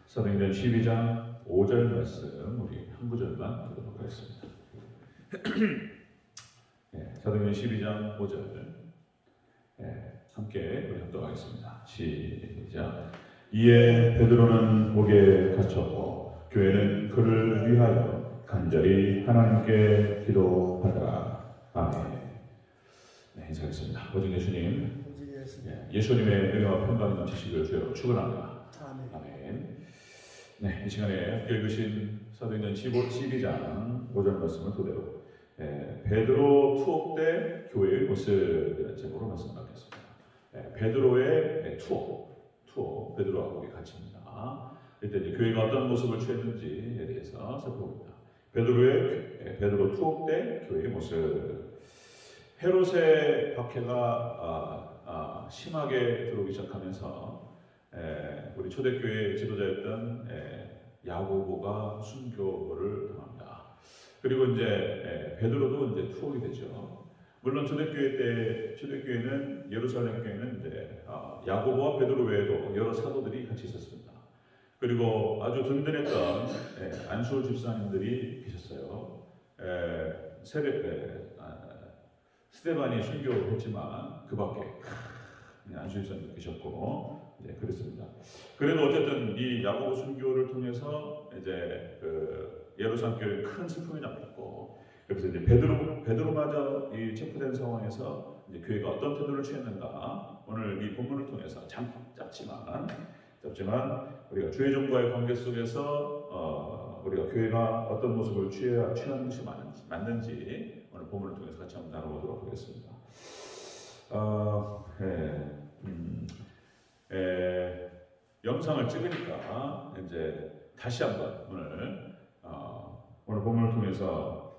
사도행전 12장 5절 말씀 우리 한 구절만 보도록 하겠습니다. 사도행전 12장 5절 함께 우리 합독하겠습니다. 시작. 이에 베드로는 목에 갇혔고 교회는 그를 위하여 간절히 하나님께 기도하더라. 아멘. 인사하겠습니다. 오직 예수님, 예수님의 은혜와 평강이 넘치시길 주여 축원합니다. 아멘. 네, 이 시간에 함께 읽으신 사도행전 12장 5절 말씀을 토대로 베드로 투옥 때 교회의 모습이라는 제목으로 말씀 받겠습니다. 베드로의 투옥, 베드로하고 갇힙니다. 이때 이제 교회가 어떤 모습을 취했는지에 대해서 살펴봅니다. 베드로 투옥 때 교회의 모습. 헤롯의 박해가 심하게 들어오기 시작하면서 우리 초대교회 지도자였던 야고보가 순교를 당합니다. 그리고 이제 베드로도 이제 투옥이 되죠. 물론 초대교회는 예루살렘 교회는 이제 야고보와 베드로 외에도 여러 사도들이 같이 있었습니다. 그리고 아주 든든했던 안수호 집사님들이 계셨어요. 스데반이 순교했지만 그 밖에 안수호 집사님도 계셨고 그랬습니다. 그래도 어쨌든 이 야고보 순교를 통해서 이제 그 예루살렘 교회에 큰 슬픔이 남겼고, 그래서 이제 베드로마저 이 체포된 상황에서 이제 교회가 어떤 태도를 취했는가 오늘 이 본문을 통해서 짧지만 우리가 주의 종과의 관계 속에서 우리가 교회가 어떤 모습을 취하는 것이 맞는지 오늘 본문을 통해서 같이 한번 나눠보도록 하겠습니다. 영상을 찍으니까 이제 다시 한번 오늘 본문을 통해서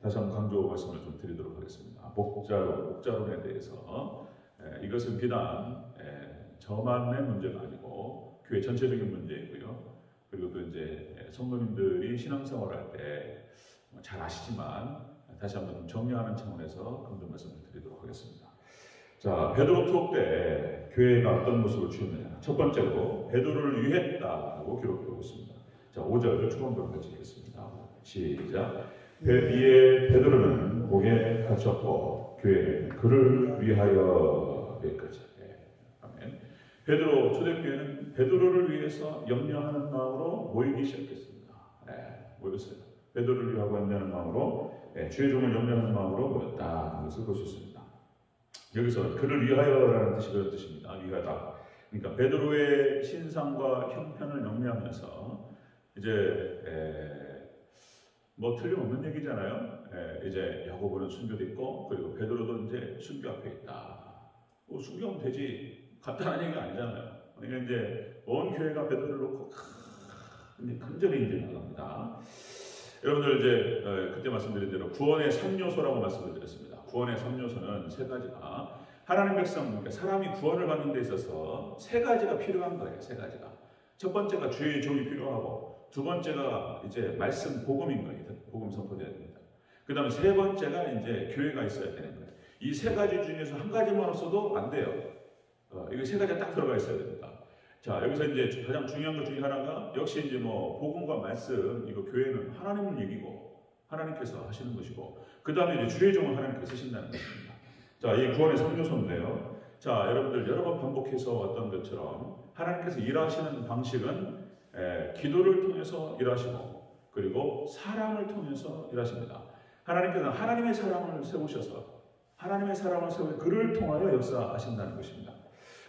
다시 한번 강조 말씀을 좀 드리도록 하겠습니다. 목자론에 대해서 이것은 비단 저만의 문제가 아니고 교회 전체적인 문제이고요. 그리고 또 이제 성도님들이 신앙생활할 때 잘 아시지만 다시 한번 정리하는 차원에서 강조 말씀을 드리도록 하겠습니다. 자, 베드로 투옥 때 교회가 어떤 모습을 취했느냐. 첫 번째로 베드로를 위했다고 기록되고 있습니다. 자, 5절 초반부를 같이 읽겠습니다. 시작. 이에 베드로는 목에 갇혔고 교회는 그를 위하여 여기까지. 아멘. 초대교회는 베드로를 위해서 염려하는 마음으로 모이기 시작했습니다. 모였어요. 베드로를 위하고 염려하는 마음으로 주의 종을 염려하는 마음으로 모였다는 것을 볼 수 있습니다. 여기서 그를 위하여라는 뜻이 그런 뜻입니다. 위하다. 그러니까 베드로의 신상과 형편을 염려하면서 이제 뭐 틀림없는 얘기잖아요. 이제 야고보는 순교됐고 그리고 베드로도 이제 순교 앞에 있다. 순교하면 되지. 간단한 얘기가 아니잖아요. 그러니까 이제 온 교회가 베드로를 놓고 간절히 이제 나갑니다. 여러분들 이제 그때 말씀드린 대로 구원의 3요소라고 말씀을 드렸습니다. 구원의 3요소는 세 가지가 하나님 백성, 그러니까 사람이 구원을 받는 데 있어서 세 가지가 필요한 거예요. 세 가지가. 첫 번째가 주의 종이 필요하고 두 번째가 이제 말씀 복음인 거예요. 복음 선포돼야 됩니다. 그 다음에 세 번째가 이제 교회가 있어야 되는 거예요. 이 세 가지 중에서 한 가지만 없어도 안 돼요. 이거 세 가지가 딱 들어가 있어야 됩니다. 자, 여기서 이제 가장 중요한 것 중에 하나가 역시 이제 뭐 복음과 말씀, 이거 교회는 하나님을 얘기고 하나님께서 하시는 것이고 그 다음에 이제 주의 종을 하나님께서 쓰신다는 것입니다. 자, 이 구원의 3요소인데요. 자, 여러분들 여러 번 반복해서 왔던 것처럼 하나님께서 일하시는 방식은 기도를 통해서 일하시고 그리고 사랑을 통해서 일하십니다. 하나님께서는 하나님의 사랑을 세우셔서 그를 통하여 역사하신다는 것입니다.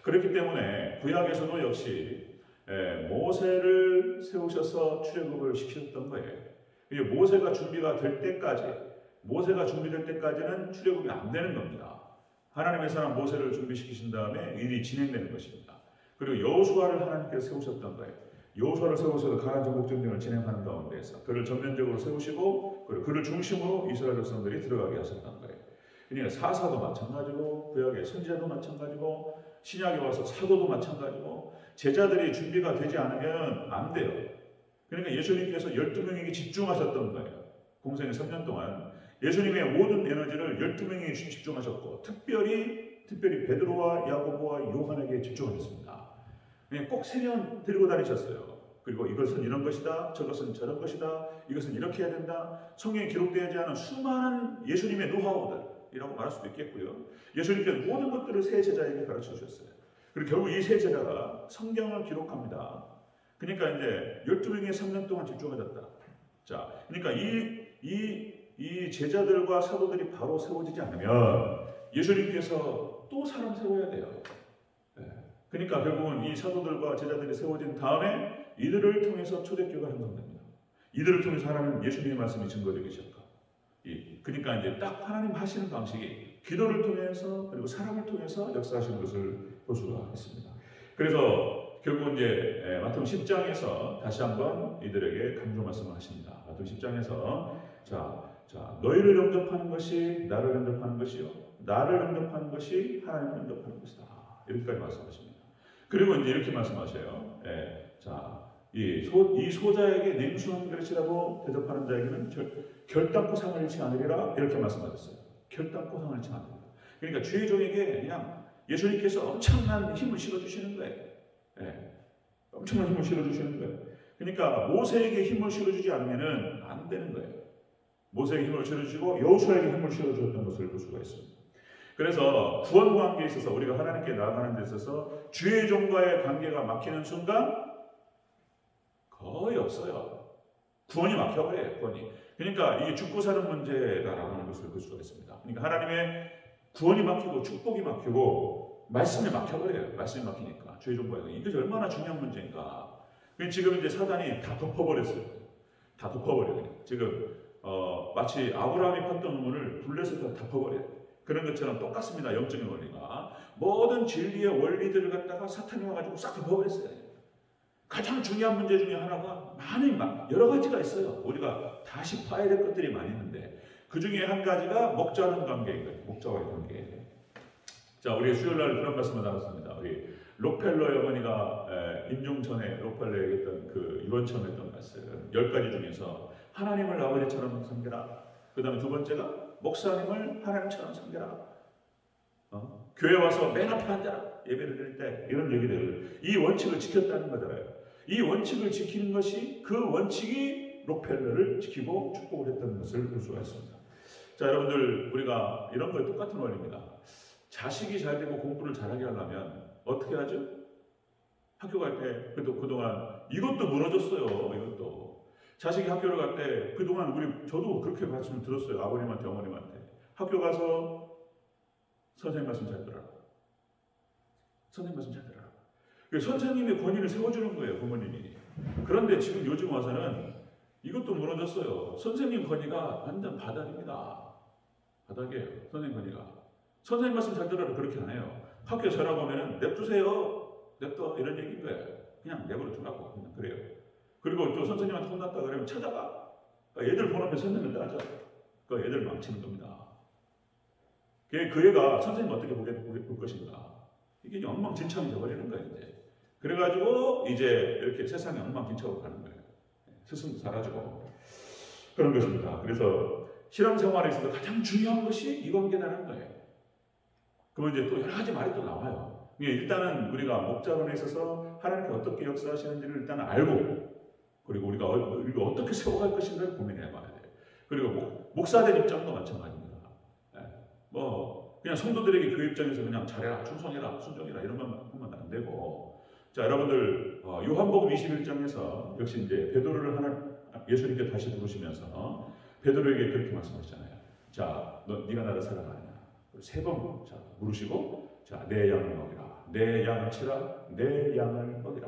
그렇기 때문에 구약에서도 역시 모세를 세우셔서 출애굽을 시키셨던 거예요. 모세가 준비될 때까지는 출애굽이 안 되는 겁니다. 하나님의 사람 모세를 준비시키신 다음에 일이 진행되는 것입니다. 그리고 여호수아를 하나님께서 세우셨던 거예요. 여호수아를 세우셔서 가나안 정복 전쟁을 진행하는 가운데에서 그를 전면적으로 세우시고 그리고 그를 중심으로 이스라엘 백성들이 들어가게 하셨던 거예요. 그러니까 사사도 마찬가지고 구약의 선지자도 마찬가지고 신약에 와서 사도도 마찬가지고 제자들이 준비가 되지 않으면 안 돼요. 그러니까 예수님께서 12명에게 집중하셨던 거예요. 공생의 3년 동안 예수님의 모든 에너지를 12명에게 집중하셨고 특별히 베드로와 야고보와 요한에게 집중하셨습니다. 그냥 꼭 세면 들고 다니셨어요. 그리고 이것은 이런 것이다, 저것은 저런 것이다, 이것은 이렇게 해야 된다. 성경에 기록되지 않은 수많은 예수님의 노하우들이라고 말할 수도 있겠고요. 예수님께서 모든 것들을 세 제자에게 가르쳐 주셨어요. 그리고 결국 이 세 제자가 성경을 기록합니다. 그러니까 이제 12명의 3년 동안 집중해졌다. 자, 그러니까 이 제자들과 사도들이 바로 세워지지 않으면 예수님께서 또 사람 세워야 돼요. 그러니까 결국은 이 사도들과 제자들이 세워진 다음에 이들을 통해서 초대교회가 형성됩니다. 이들을 통해서 하나님 예수님의 말씀이 증거되기 시작합니다. 그러니까 이제 딱 하나님 하시는 방식이 기도를 통해서 그리고 사람을 통해서 역사하시는 것을 볼 수가 있습니다. 그래서 결국 이제 마태복음 10장에서 다시 한번 이들에게 강조 말씀을 하십니다. 마태복음 10장에서 자 너희를 영접하는 것이 나를 영접하는 것이요 나를 영접하는 것이 하나님을 영접하는 것이다. 이렇게까지 말씀하십니다. 그리고 이제 이렇게 말씀하셔요. 이 소자에게 냉수한 그릇이라고 대접하는 자에게는 결단코 상을 잃지 않으리라 이렇게 말씀하셨어요. 결단코 상을 잃지 않으리라. 그러니까 주의 종에게 그냥 예수님께서 엄청난 힘을 실어주시는 거예요. 엄청난 힘을 실어주시는 거예요. 그러니까 모세에게 힘을 실어주지 않으면 안 되는 거예요. 모세에게 힘을 실어주시고 여호수아에게 힘을 실어주었던 것을 볼 수가 있습니다. 그래서 구원 관계에 있어서 우리가 하나님께 나아가는 데 있어서 주의 종과의 관계가 막히는 순간 거의 없어요. 구원이 막혀버려요. 구원이. 그러니까 이게 죽고 사는 문제다라고 하는 것을 볼 수가 있습니다. 그러니까 하나님의 구원이 막히고 축복이 막히고 말씀이 막혀버려요. 말씀이 막히니까 주의 종과의 이게 얼마나 중요한 문제인가. 지금 이제 사단이 다 덮어버렸어요. 다 덮어버려요. 지금 마치 아브라함이 팠던 우물을 블레셋에서 덮어버려요. 그런 것처럼 똑같습니다. 영적인 원리가 모든 진리의 원리들을 갖다가 사탄이 와가지고 싹 덮어버렸어요. 가장 중요한 문제 중에 하나가 여러 가지가 있어요. 우리가 다시 파야 될 것들이 많이 있는데 그 중에 한 가지가 목자와의 관계인 거예요. 목자와의 관계. 자, 우리 수요일날 그런 말씀을 나눴습니다. 우리 록펠러의 어머니가 임종 전에 록펠러에게 했던 그 유언처럼 했던 말씀 10가지 중에서 하나님을 아버지처럼 섬겨라. 그 다음에 두 번째가 목사님을 하나님처럼 섬겨라. 교회 와서 맨 앞에 앉아라. 예배를 드릴 때 이런 얘기들. 이 원칙을 지켰다는 거잖아요. 이 원칙을 지키는 것이 그 원칙이 록펠러를 지키고 축복을 했다는 것을 볼 수가 있습니다. 자, 여러분들 우리가 이런 거에 똑같은 원리입니다. 자식이 잘 되고 공부를 잘하게 하려면 어떻게 하죠? 학교 갈 때 그래도 그동안 이것도 무너졌어요. 이것도. 자식이 학교를 갈 때 그동안 저도 그렇게 말씀을 들었어요. 아버님한테 어머님한테. 학교 가서 선생님 말씀 잘 들어라. 선생님 말씀 잘 들어라. 선생님의 권위를 세워주는 거예요. 부모님이. 그런데 지금 요즘 와서는 이것도 무너졌어요. 선생님 권위가 완전 바닥입니다. 바닥이에요. 선생님 권위가. 선생님 말씀 잘 들어라 그렇게 안 해요. 학교 전화 보면은 냅두세요. 냅둬 이런 얘기인 거예요. 그냥 내버려 두라고 그냥 그래요. 그리고 또 선생님한테 혼났다 그러면 찾아가. 애들 보는 선생님을 따져. 그 애들 망치는 겁니다. 그 애가 선생님 어떻게 볼 것인가. 이게 엉망진창이 되어버리는 거예요. 이제. 그래가지고 이제 이렇게 세상이 엉망진창으로 가는 거예요. 스승도 사라지고 그런 것입니다. 그래서 신앙생활에 있어서 가장 중요한 것이 이 관계라는 거예요. 그러면 이제 또 여러 가지 말이 또 나와요. 일단은 우리가 목자론에 있어서 하나님께 어떻게 역사하시는지를 일단 알고 그리고 우리가 어떻게 세워갈 것인가를 고민해 봐야 돼요. 그리고 목사된 입장도 마찬가지입니다. 그냥 성도들에게 교회 입장에서 그냥 잘해라, 충성해라, 순종해라 이런 것만 하면 안 되고 자, 여러분들 요한복음 21장에서 역시 이제 베드로를 예수님께 다시 부르시면서 베드로에게 그렇게 말씀하시잖아요. 자, 네가 나를 사랑하느냐? 세 번 물으시고 자, 내 양을 먹이라. 내 양을 치라. 내 양을 먹이라.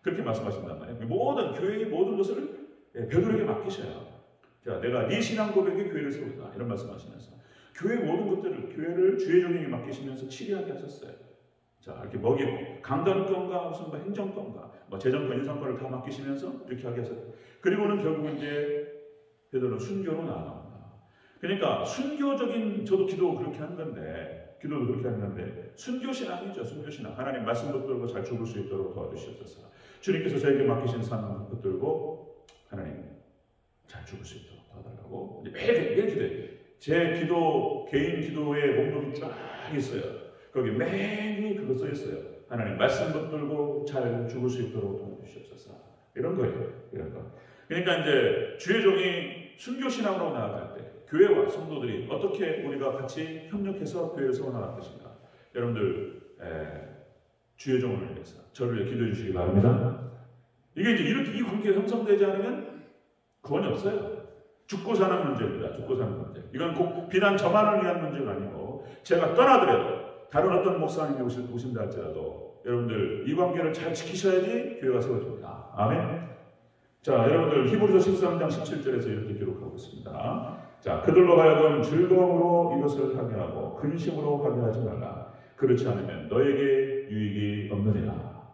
그렇게 말씀하신단 말이에요. 모든 교회의 모든 것을 베드로에게 맡기셔요. 자, 내가 네 신앙 고백에 교회를 세우리라. 이런 말씀하시면서 교회 모든 것들을 교회를 주의 종에게 맡기시면서 치리하게 하셨어요. 자, 이렇게 먹이고 강단권과 무슨 행정권과 재정권, 인상권을 다 맡기시면서 이렇게 하게 하셨어요. 그리고는 결국은 이제 베드로는 순교로 나아갑니다. 그러니까 순교적인 저도 기도 그렇게 하는 건데 기도도 그렇게 하는 건데 순교신앙이죠. 순교신앙. 하나님 말씀 붙들고 잘 죽을 수 있도록 도와주시옵소서. 주님께서 저에게 맡기신 삶을 붙들고 하나님 잘 죽을 수 있도록 도와달라고 매일 기도해요. 제 개인 기도의 목록이 쫙 있어요. 거기 매일 그거 써 있어요. 하나님 말씀 붙들고 잘 죽을 수 있도록 도와주시옵소서. 이런 거예요. 이런 거. 그러니까 이제 주의 종이 순교신앙으로 나아갈 때 교회와 성도들이 어떻게 우리가 같이 협력해서 교회를 세워나갈 것인가. 여러분들 주의 종을 위해서 저를 위해 기도해 주시기 바랍니다. 이게 이제 이렇게 이 관계가 형성되지 않으면 구원이 없어요. 죽고 사는 문제입니다. 죽고 사는 문제. 이건 꼭 비단 저만을 위한 문제가 아니고 제가 떠나더라도 다른 어떤 목사님이 오신다 할지라도 여러분들 이 관계를 잘 지키셔야지 교회가 세워집니다. 아멘. 자, 여러분들 히브리서 13장 17절에서 이렇게 기록하고 있습니다. 자, 그들로 하여금 즐거움으로 이것을 하게 하고 근심으로 하게 하지 말라. 그렇지 않으면 너에게 유익이 없느니라.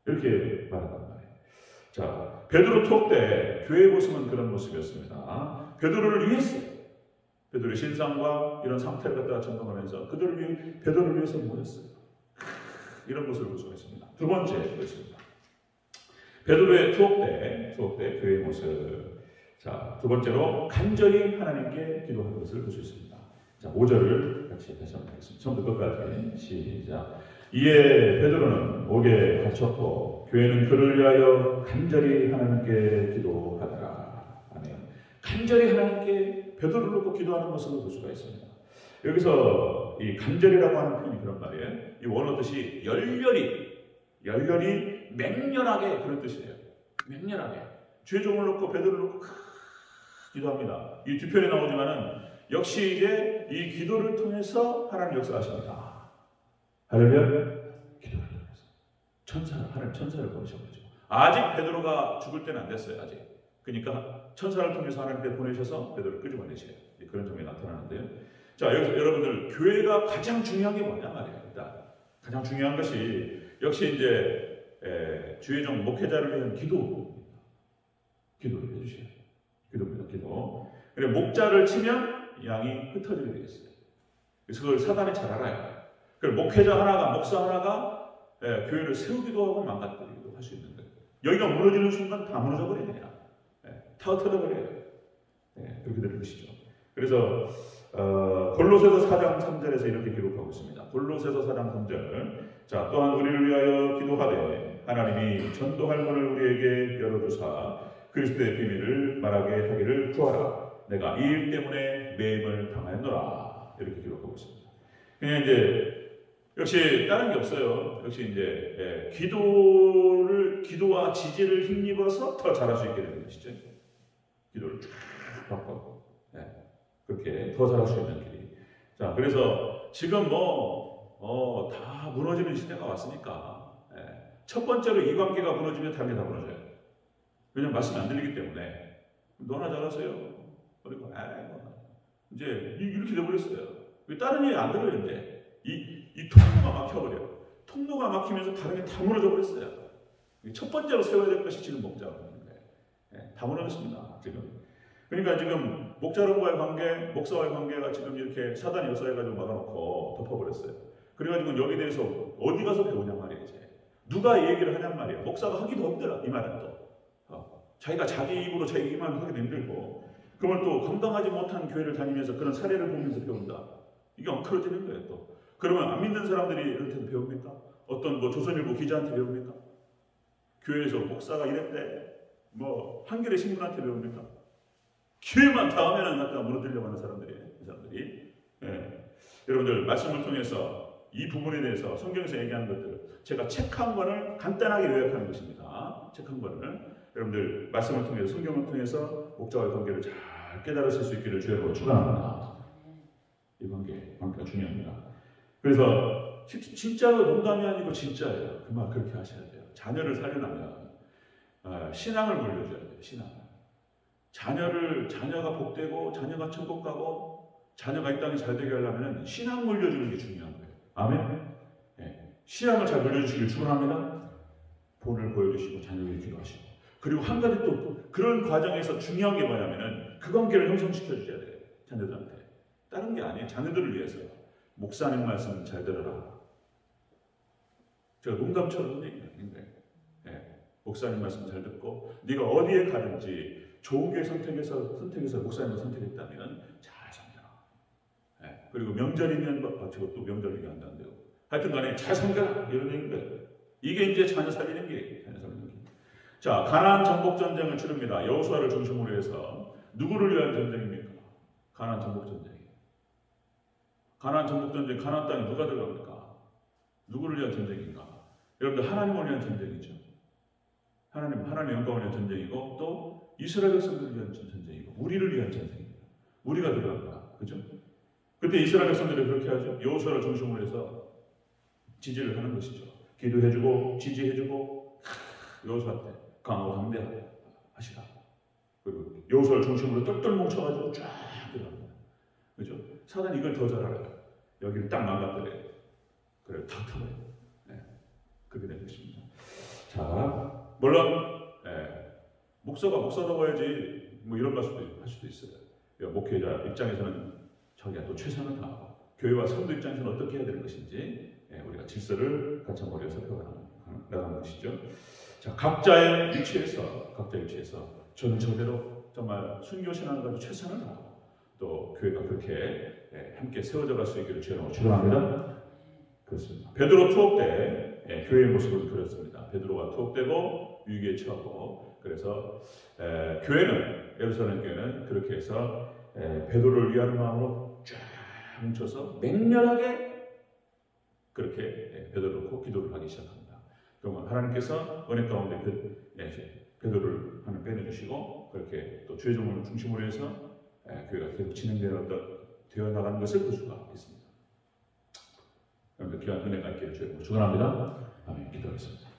이렇게 말한단 말이에요. 자, 베드로 투옥 때 교회의 모습은 그런 모습이었습니다. 베드로를 위했어요. 베드로의 신상과 이런 상태를 갖다가 점검하면서 베드로를 위해서 모였어요. 이런 모습을 볼 수가 있습니다. 두 번째 것입니다. 베드로의 투옥 때 교회의 모습. 자, 두 번째로 간절히 하나님께 기도하는 것을 볼 수 있습니다. 자, 5절을 같이 다시 한번 하겠습니다. 처음부터 끝까지 시작. 이에 베드로는 옥에 갇혔고 교회는 그를 위하여 간절히 하나님께 기도하더라. 아멘. 간절히 하나님께 베드로를 놓고 기도하는 모습을 볼 수가 있습니다. 여기서 이 간절이라고 하는 표현이 그런 말이에요. 이 원어 뜻이 열렬히 맹렬하게 그런 뜻이에요. 맹렬하게 주의 종을 놓고 베드로를 놓고 기도합니다. 이 두 편에 나오지만은 역시 이제 이 기도를 통해서 하나님 역사하십니다. 할렐루야. 기도를 통해서 하나님 천사를 보내셔가지고 아직 베드로가 죽을 때는 안 됐어요. 아직. 그러니까 천사를 통해서 하나님께 보내셔서 베드로를 끄집어내셔요. 그런 점이 나타나는데요. 자, 여기서 여러분들 교회가 가장 중요한 게 뭐냐 말이에요. 일단 가장 중요한 것이 역시 이제 주의 종 목회자를 위한 기도를 해주셔요. 기도입니다. 기도. 그래 목자를 치면 양이 흩어지게 되겠어요. 그래서 그걸 사단이 잘 알아요. 그래서 목회자 하나가 목사 하나가 교회를 세우기도 하고 망가뜨리기도 할 수 있는 거예요. 여기가 무너지는 순간 다 무너져 버립니다. 다 흩어져 버려요. 그렇게 되는 것이죠. 그래서 골로새서 4장 3절에서 이렇게 기록하고 있습니다. 골로새서 4장 3절. 자, 또한 우리를 위하여 기도하되 하나님이 전도할 문을 우리에게 열어주사 그리스도의 비밀을 말하게 하기를 구하라. 내가 이 일 때문에 매임을 당하였노라. 이렇게 기록하고 있습니다. 그냥 이제 역시 다른 게 없어요. 역시 이제 기도와 지지를 힘입어서 더 잘할 수 있게 되는 것이죠. 기도를 쭉 바꿔. 그렇게 더 잘할 수 있는 길이. 자, 그래서 지금 다 무너지는 시대가 왔으니까 첫 번째로 이 관계가 무너지면 다른 게 다 무너져요. 왜냐면 말씀이 안 들리기 때문에 너나 잘하세요. 그리고 이제 이렇게 돼버렸어요. 다른 일이 안 들어요. 이제 이 통로가 막혀버려요. 통로가 막히면서 다른 게 다 무너져 버렸어요. 첫 번째로 세워야 될 것이 지금 목자인데 다 무너졌습니다. 지금. 그러니까 지금 목자론과의 관계, 목사와의 관계가 지금 이렇게 사단이 역사해가지고 막아놓고 덮어버렸어요. 그래가지고 여기에 대해서 어디 가서 배우냔 말이에요. 이제. 누가 이 얘기를 하냔 말이에요. 목사가 하기도 힘들어. 이 말은 또. 자기가 자기 입으로 자기 입만 하기도 힘들고 그걸 또 건강하지 못한 교회를 다니면서 그런 사례를 보면서 배운다. 이게 엉클어지는 거예요. 또. 그러면 안 믿는 사람들이 이렇게 배웁니까? 어떤 조선일보 기자한테 배웁니까? 교회에서 목사가 이랬대. 한겨레 신문한테 배웁니까? 기회만 닿으면 갖다 무너뜨리려고 하는 사람들이에요. 이 사람들이. 여러분들 말씀을 통해서 이 부분에 대해서 성경에서 얘기하는 것들 제가 책 한 권을 간단하게 요약하는 것입니다. 책 한 권을 여러분들 말씀을 통해서 성경을 통해서 목자와의 관계를 잘 깨달으실 수 있기를 주의 이름으로 축원합니다. 이 관계가 중요합니다. 그래서 진짜로 농담이 아니고 진짜예요. 그 말 그렇게 하셔야 돼요. 자녀를 살려면 신앙을 물려줘야 돼요. 신앙을. 자녀가 복되고 자녀가 천국 가고 자녀가 이 땅에 잘 되게 하려면 신앙 물려주는 게 중요한 거예요. 아멘. 신앙을 잘 물려주시길 축원합니다. 본을 보여주시고 자녀를 기도하시고 그리고 한 가지 또 그런 과정에서 중요한 게 뭐냐면은 그 관계를 형성시켜 주셔야 돼요. 자녀들한테. 다른 게 아니에요. 자녀들을 위해서. 목사님 말씀 잘 들어라. 제가 농담처럼 하는 얘기가 아닌데 목사님 말씀 잘 듣고 네가 어디에 가든지 좋은 교회 선택해서 목사님을 선택했다면 잘 섬겨라. 그리고 명절이면 저것도 명절 얘기 안 한다고 하여튼간에 잘 섬겨라 이런 얘기인 거예요. 이게 이제 자녀 살리는 게 자녀 살리는 게. 자, 가나안 정복 전쟁을 치릅니다. 여호수아를 중심으로 해서 누구를 위한 전쟁입니까? 가나안 정복 전쟁. 가나안 정복 전쟁, 가나안 땅에 누가 들어갑니까? 누구를 위한 전쟁인가? 여러분들 하나님을 위한 전쟁이죠. 하나님 영광을 위한 전쟁이고 또 이스라엘 백성들을 위한 전쟁이고 우리를 위한 전쟁입니다. 우리가 들어갑니다. 그죠? 그때 이스라엘 백성들이 그렇게 하죠. 여호수아를 중심으로 해서 지지를 하는 것이죠. 기도해주고 지지해주고 여호수아 때 강하고 담대하시라. 그리고 여호수아를 중심으로 똘똘 뭉쳐가지고 쫙 들어갑니다. 그죠? 사단이 이걸 더 잘 알아요. 여기를 딱 망가뜨려요. 그래 다 터져요. 네. 그렇게 된 것입니다. 자, 물론 목사가 목사라고 해야지 뭐 이런 말 할 수도 있어요. 목회자 입장에서는 자기가 또 최선을 다하고 교회와 성도 입장에서는 어떻게 해야 되는 것인지 우리가 질서를 같이 한번 살펴나가는 것이죠. 자, 각자의 위치에서 저는 저대로 정말 순교신앙을 가지고 최선을 다하고 또 교회가 그렇게 함께 세워져 갈 수 있기를 주님으로 축원합니다. 그렇습니다. 베드로 투옥 때 교회의 모습을 그렸습니다. 베드로가 투옥되고 위기에 처하고 그래서 교회는 예루살렘 교회는 그렇게 해서 베드로를 위하는 마음으로 쫙 뭉쳐서 맹렬하게 그렇게 베드로를 놓고 기도를 하기 시작합니다. 그러면 하나님께서 은혜 가운데 베드로를 하나 빼내주시고 그렇게 또 주의 종을 중심으로 해서 교회가 계속 진행되어 나가는 것을 볼 수가 있습니다. 여러분들 귀한 은혜가 있기를 주님으로 축원합니다. 아멘. 기도하겠습니다.